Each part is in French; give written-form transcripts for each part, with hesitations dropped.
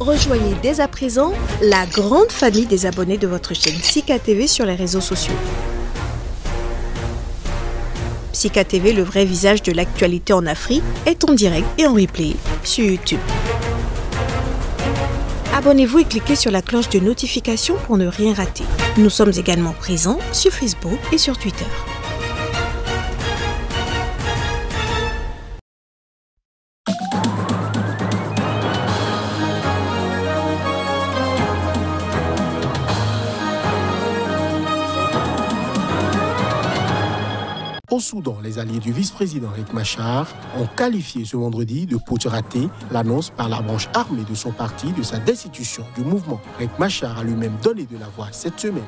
Rejoignez dès à présent la grande famille des abonnés de votre chaîne Sika TV sur les réseaux sociaux. Sika TV, le vrai visage de l'actualité en Afrique, est en direct et en replay sur YouTube. Abonnez-vous et cliquez sur la cloche de notification pour ne rien rater. Nous sommes également présents sur Facebook et sur Twitter. Au Soudan, les alliés du vice-président Riek Machar ont qualifié ce vendredi de putsch raté l'annonce par la branche armée de son parti de sa destitution du mouvement. Riek Machar a lui-même donné de la voix cette semaine.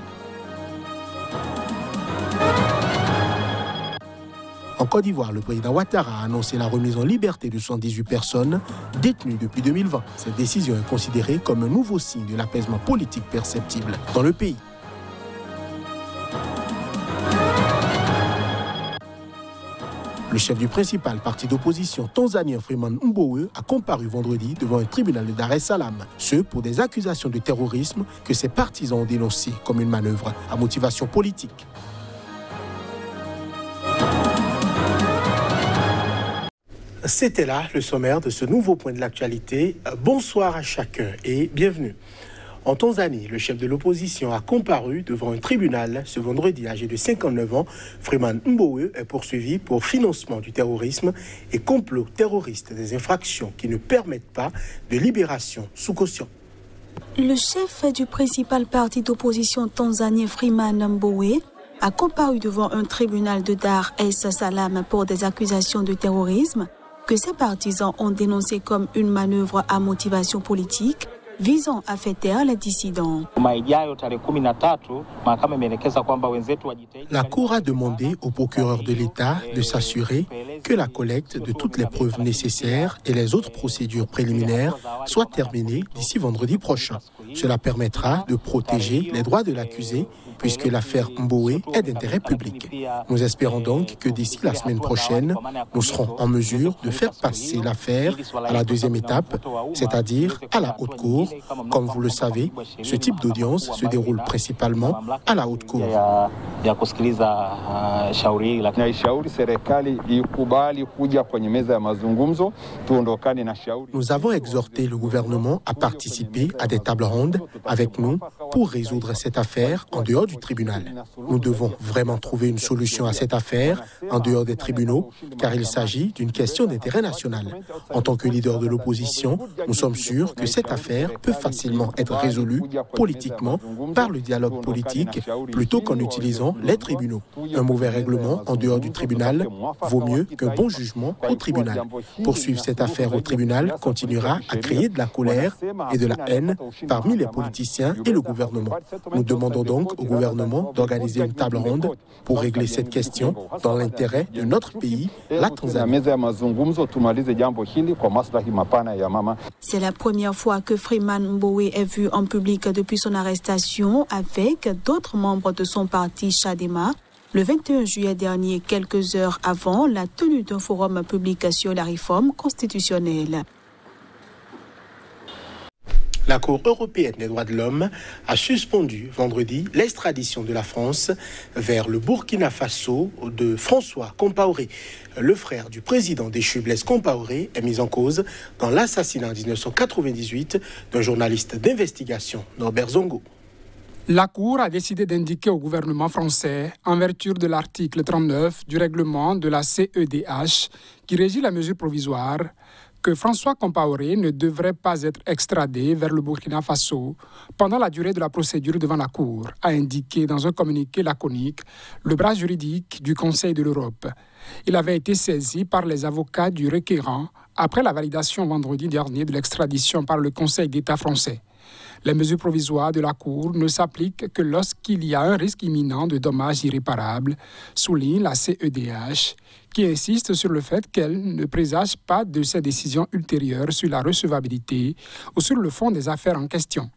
En Côte d'Ivoire, le président Ouattara a annoncé la remise en liberté de 78 personnes détenues depuis 2020. Cette décision est considérée comme un nouveau signe de l'apaisement politique perceptible dans le pays. Le chef du principal parti d'opposition tanzanien Freeman Mbowe a comparu vendredi devant un tribunal de Dar es Salaam. Ce pour des accusations de terrorisme que ses partisans ont dénoncées comme une manœuvre à motivation politique. C'était là le sommaire de ce nouveau point de l'actualité. Bonsoir à chacun et bienvenue. En Tanzanie, le chef de l'opposition a comparu devant un tribunal ce vendredi. Âgé de 59 ans, Freeman Mbowe est poursuivi pour financement du terrorisme et complot terroriste, des infractions qui ne permettent pas de libération sous caution. Le chef du principal parti d'opposition tanzanien Freeman Mbowe a comparu devant un tribunal de Dar es Salaam pour des accusations de terrorisme que ses partisans ont dénoncé comme une manœuvre à motivation politique visant à faire taire les dissidents. La Cour a demandé au procureur de l'État de s'assurer que la collecte de toutes les preuves nécessaires et les autres procédures préliminaires soient terminées d'ici vendredi prochain. Cela permettra de protéger les droits de l'accusé puisque l'affaire Mbowe est d'intérêt public. Nous espérons donc que d'ici la semaine prochaine, nous serons en mesure de faire passer l'affaire à la deuxième étape, c'est-à-dire à la Haute Cour. Comme vous le savez, ce type d'audience se déroule principalement à la Haute Cour. Nous avons exhorté le gouvernement à participer à des tables rondes avec nous pour résoudre cette affaire en dehors du tribunal. Nous devons vraiment trouver une solution à cette affaire en dehors des tribunaux, car il s'agit d'une question d'intérêt national. En tant que leader de l'opposition, nous sommes sûrs que cette affaire peut facilement être résolue politiquement par le dialogue politique plutôt qu'en utilisant les tribunaux. Un mauvais règlement en dehors du tribunal vaut mieux qu'un bon jugement au tribunal. Poursuivre cette affaire au tribunal continuera à créer de la colère et de la haine parmi les politiciens et le gouvernement. Nous demandons donc au gouvernement d'organiser une table ronde pour régler cette question dans l'intérêt de notre pays, la Tanzanie. C'est la première fois que Freeman Mbowe est vu en public depuis son arrestation avec d'autres membres de son parti Chadema le 21 juillet dernier, quelques heures avant la tenue d'un forum public sur la réforme constitutionnelle. La Cour européenne des droits de l'homme a suspendu vendredi l'extradition de la France vers le Burkina Faso de François Compaoré. Le frère du président déchu Blaise Compaoré est mis en cause dans l'assassinat en 1998 d'un journaliste d'investigation, Norbert Zongo. La Cour a décidé d'indiquer au gouvernement français, en vertu de l'article 39 du règlement de la CEDH qui régit la mesure provisoire, que François Compaoré ne devrait pas être extradé vers le Burkina Faso pendant la durée de la procédure devant la Cour, a indiqué dans un communiqué laconique le bras juridique du Conseil de l'Europe. Il avait été saisi par les avocats du requérant après la validation vendredi dernier de l'extradition par le Conseil d'État français. Les mesures provisoires de la Cour ne s'appliquent que lorsqu'il y a un risque imminent de dommages irréparables, souligne la CEDH, qui insiste sur le fait qu'elle ne présage pas de ses décisions ultérieures sur la recevabilité ou sur le fond des affaires en question.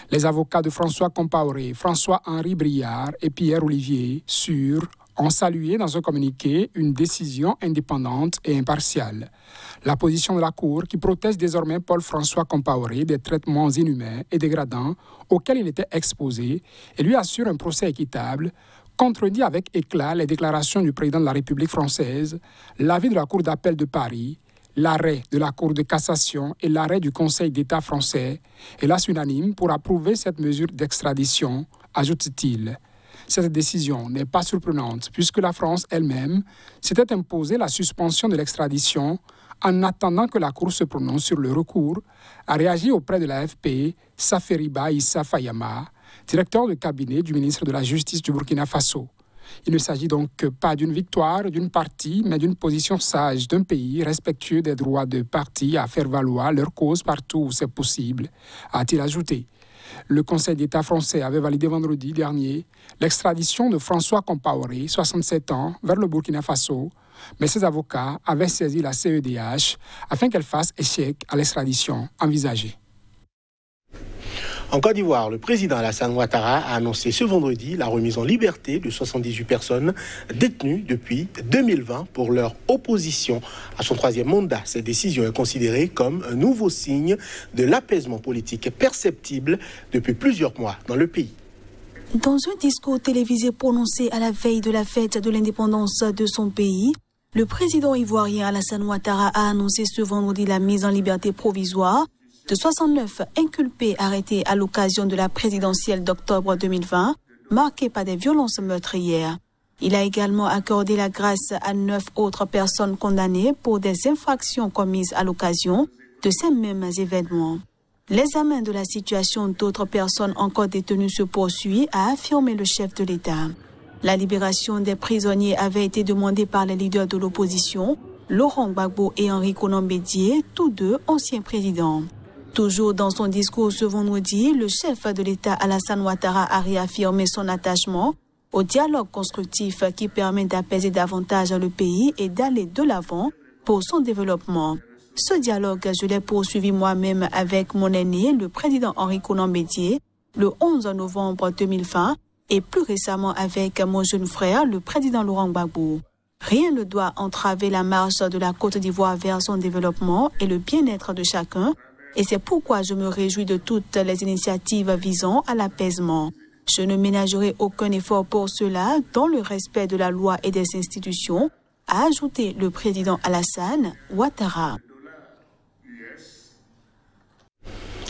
Les avocats de François Compaoré, François-Henri Briard et Pierre Olivier, sûrs, ont salué dans un communiqué une décision indépendante et impartiale. La position de la Cour, qui protège désormais Paul-François Compaoré des traitements inhumains et dégradants auxquels il était exposé et lui assure un procès équitable, contredit avec éclat les déclarations du président de la République française, l'avis de la Cour d'appel de Paris, l'arrêt de la Cour de cassation et l'arrêt du Conseil d'État français, hélas unanime pour approuver cette mesure d'extradition, ajoute-t-il. Cette décision n'est pas surprenante puisque la France elle-même s'était imposée la suspension de l'extradition en attendant que la Cour se prononce sur le recours, a réagi auprès de l'AFP Saferiba Issa Fayama, directeur de cabinet du ministre de la Justice du Burkina Faso. Il ne s'agit donc pas d'une victoire d'une partie, mais d'une position sage d'un pays respectueux des droits de parties à faire valoir leur cause partout où c'est possible, a-t-il ajouté. Le Conseil d'État français avait validé vendredi dernier l'extradition de François Compaoré, 67 ans, vers le Burkina Faso, mais ses avocats avaient saisi la CEDH afin qu'elle fasse échec à l'extradition envisagée. En Côte d'Ivoire, le président Alassane Ouattara a annoncé ce vendredi la remise en liberté de 78 personnes détenues depuis 2020 pour leur opposition à son troisième mandat. Cette décision est considérée comme un nouveau signe de l'apaisement politique perceptible depuis plusieurs mois dans le pays. Dans un discours télévisé prononcé à la veille de la fête de l'indépendance de son pays, le président ivoirien Alassane Ouattara a annoncé ce vendredi la mise en liberté provisoire de 69 inculpés arrêtés à l'occasion de la présidentielle d'octobre 2020, marquée par des violences meurtrières. Il a également accordé la grâce à 9 autres personnes condamnées pour des infractions commises à l'occasion de ces mêmes événements. L'examen de la situation d'autres personnes encore détenues se poursuit, a affirmé le chef de l'État. La libération des prisonniers avait été demandée par les leaders de l'opposition, Laurent Gbagbo et Henri Konan Bédié, tous deux anciens présidents. Toujours dans son discours ce vendredi, le chef de l'État Alassane Ouattara a réaffirmé son attachement au dialogue constructif qui permet d'apaiser davantage le pays et d'aller de l'avant pour son développement. Ce dialogue, je l'ai poursuivi moi-même avec mon aîné, le président Henri Konan Bédié, le 11 novembre 2020 et plus récemment avec mon jeune frère, le président Laurent Gbagbo. Rien ne doit entraver la marche de la Côte d'Ivoire vers son développement et le bien-être de chacun. Et c'est pourquoi je me réjouis de toutes les initiatives visant à l'apaisement. Je ne ménagerai aucun effort pour cela dans le respect de la loi et des institutions, a ajouté le président Alassane Ouattara.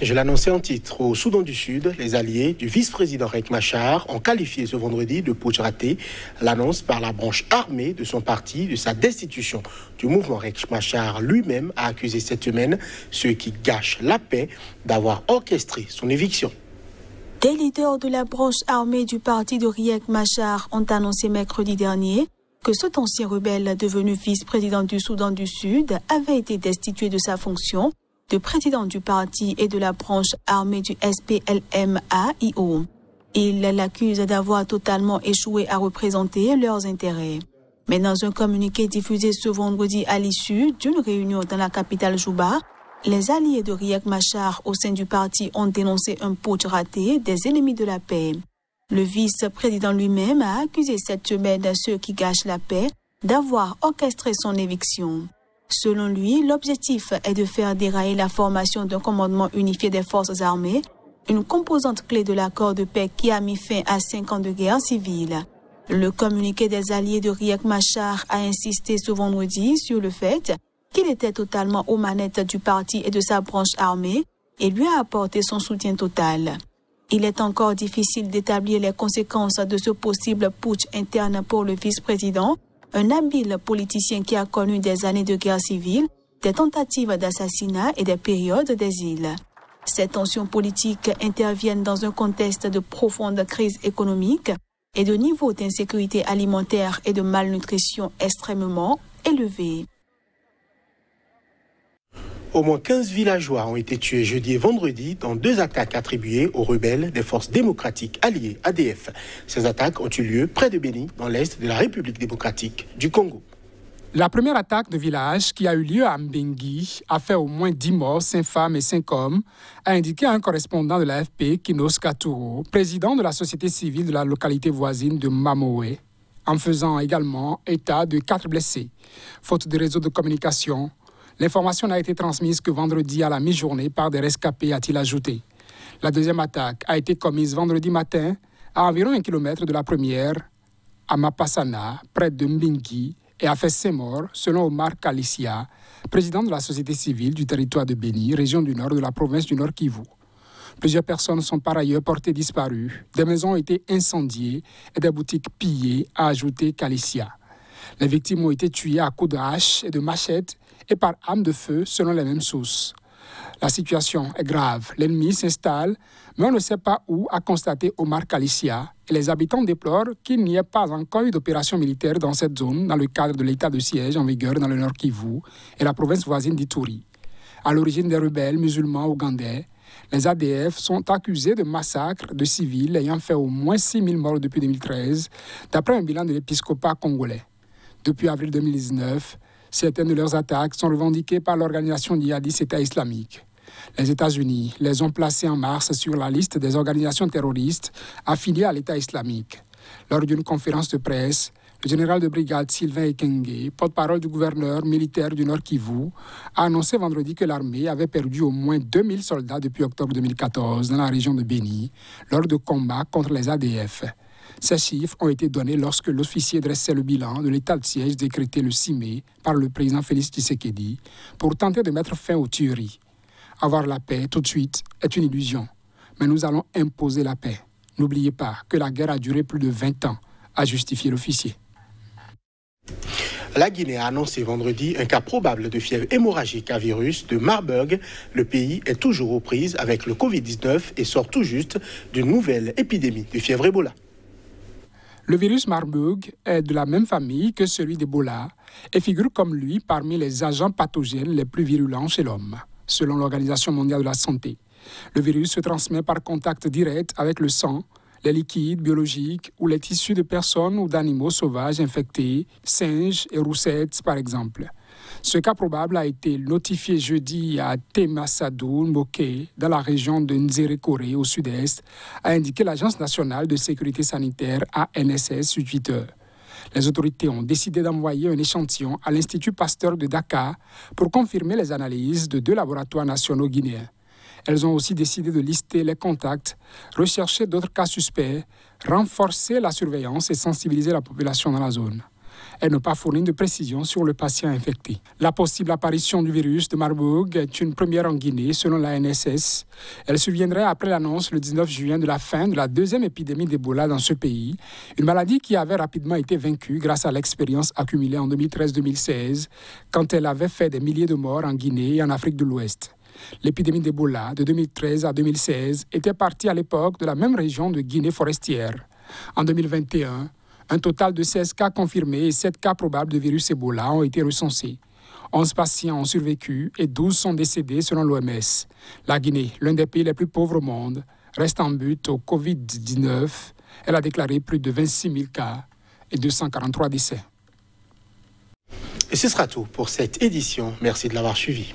Je l'annonçais en titre, au Soudan du Sud, les alliés du vice-président Riek Machar ont qualifié ce vendredi de putsch raté l'annonce par la branche armée de son parti de sa destitution. Du mouvement Riek Machar lui-même a accusé cette semaine ceux qui gâchent la paix d'avoir orchestré son éviction. Des leaders de la branche armée du parti de Riek Machar ont annoncé mercredi dernier que cet ancien rebelle devenu vice-président du Soudan du Sud avait été destitué de sa fonction de président du parti et de la branche armée du SPLM-AIO. Ils l'accusent d'avoir totalement échoué à représenter leurs intérêts. Mais dans un communiqué diffusé ce vendredi à l'issue d'une réunion dans la capitale Juba, les alliés de Riek Machar au sein du parti ont dénoncé un putsch raté des ennemis de la paix. Le vice-président lui-même a accusé cette semaine ceux qui gâchent la paix d'avoir orchestré son éviction. Selon lui, l'objectif est de faire dérailler la formation d'un commandement unifié des forces armées, une composante clé de l'accord de paix qui a mis fin à 5 ans de guerre civile. Le communiqué des alliés de Riek Machar a insisté ce vendredi sur le fait qu'il était totalement aux manettes du parti et de sa branche armée et lui a apporté son soutien total. Il est encore difficile d'établir les conséquences de ce possible putsch interne pour le vice-président, un habile politicien qui a connu des années de guerre civile, des tentatives d'assassinat et des périodes d'exil. Ces tensions politiques interviennent dans un contexte de profonde crise économique et de niveau d'insécurité alimentaire et de malnutrition extrêmement élevés. Au moins 15 villageois ont été tués jeudi et vendredi dans 2 attaques attribuées aux rebelles des forces démocratiques alliées ADF. Ces attaques ont eu lieu près de Béni, dans l'est de la République démocratique du Congo. La première attaque de village qui a eu lieu à Mbengi a fait au moins 10 morts, 5 femmes et 5 hommes, a indiqué un correspondant de l'AFP, Kinos Katuro, président de la société civile de la localité voisine de Mamoé. en faisant également état de 4 blessés. Faute de réseau de communication, l'information n'a été transmise que vendredi à la mi-journée par des rescapés, a-t-il ajouté. La deuxième attaque a été commise vendredi matin à environ 1 kilomètre de la première, à Mapassana, près de Mbingi, et a fait 5 morts, selon Omar Kalissia, président de la société civile du territoire de Béni, région du nord de la province du Nord Kivu. Plusieurs personnes sont par ailleurs portées disparues. Des maisons ont été incendiées et des boutiques pillées, a ajouté Kalissia. Les victimes ont été tuées à coups de hache et de machette et par arme de feu, selon les mêmes sources. La situation est grave. L'ennemi s'installe, mais on ne sait pas où, a constaté Omar Kalissia. Et les habitants déplorent qu'il n'y ait pas encore eu d'opération militaire dans cette zone dans le cadre de l'état de siège en vigueur dans le Nord Kivu et la province voisine d'Ituri. À l'origine des rebelles musulmans ougandais, les ADF sont accusés de massacres de civils ayant fait au moins 6 000 morts depuis 2013, d'après un bilan de l'épiscopat congolais. Depuis avril 2019, certaines de leurs attaques sont revendiquées par l'organisation djihadiste État islamique. Les États-Unis les ont placées en mars sur la liste des organisations terroristes affiliées à l'État islamique. Lors d'une conférence de presse, le général de brigade Sylvain Ekenge, porte-parole du gouverneur militaire du Nord Kivu, a annoncé vendredi que l'armée avait perdu au moins 2000 soldats depuis octobre 2014 dans la région de Béni, lors de combats contre les ADF. Ces chiffres ont été donnés lorsque l'officier dressait le bilan de l'état de siège décrété le 6 mai par le président Félix Tshisekedi pour tenter de mettre fin aux tueries. Avoir la paix tout de suite est une illusion, mais nous allons imposer la paix. N'oubliez pas que la guerre a duré plus de 20 ans, a justifié l'officier. La Guinée a annoncé vendredi un cas probable de fièvre hémorragique à virus de Marburg. Le pays est toujours aux prises avec le Covid-19 et sort tout juste d'une nouvelle épidémie de fièvre Ebola. Le virus Marburg est de la même famille que celui d'Ebola et figure comme lui parmi les agents pathogènes les plus virulents chez l'homme, selon l'Organisation mondiale de la santé. Le virus se transmet par contact direct avec le sang, les liquides biologiques ou les tissus de personnes ou d'animaux sauvages infectés, singes et roussettes par exemple. Ce cas probable a été notifié jeudi à Temasadou Mboké, dans la région de Nzérékoré au sud-est, a indiqué l'Agence nationale de sécurité sanitaire ANSS sur Twitter. Les autorités ont décidé d'envoyer un échantillon à l'Institut Pasteur de Dakar pour confirmer les analyses de 2 laboratoires nationaux guinéens. Elles ont aussi décidé de lister les contacts, rechercher d'autres cas suspects, renforcer la surveillance et sensibiliser la population dans la zone. Elles n'ont pas fourni de précisions sur le patient infecté. La possible apparition du virus de Marburg est une première en Guinée, selon la NSS. Elle surviendrait après l'annonce le 19 juin de la fin de la 2e épidémie d'Ebola dans ce pays, une maladie qui avait rapidement été vaincue grâce à l'expérience accumulée en 2013-2016, quand elle avait fait des milliers de morts en Guinée et en Afrique de l'Ouest. L'épidémie d'Ebola de 2013 à 2016 était partie à l'époque de la même région de Guinée forestière. En 2021, un total de 16 cas confirmés et 7 cas probables de virus Ebola ont été recensés. 11 patients ont survécu et 12 sont décédés selon l'OMS. La Guinée, l'un des pays les plus pauvres au monde, reste en butte au Covid-19. Elle a déclaré plus de 26 000 cas et 243 décès. Et ce sera tout pour cette édition. Merci de l'avoir suivi.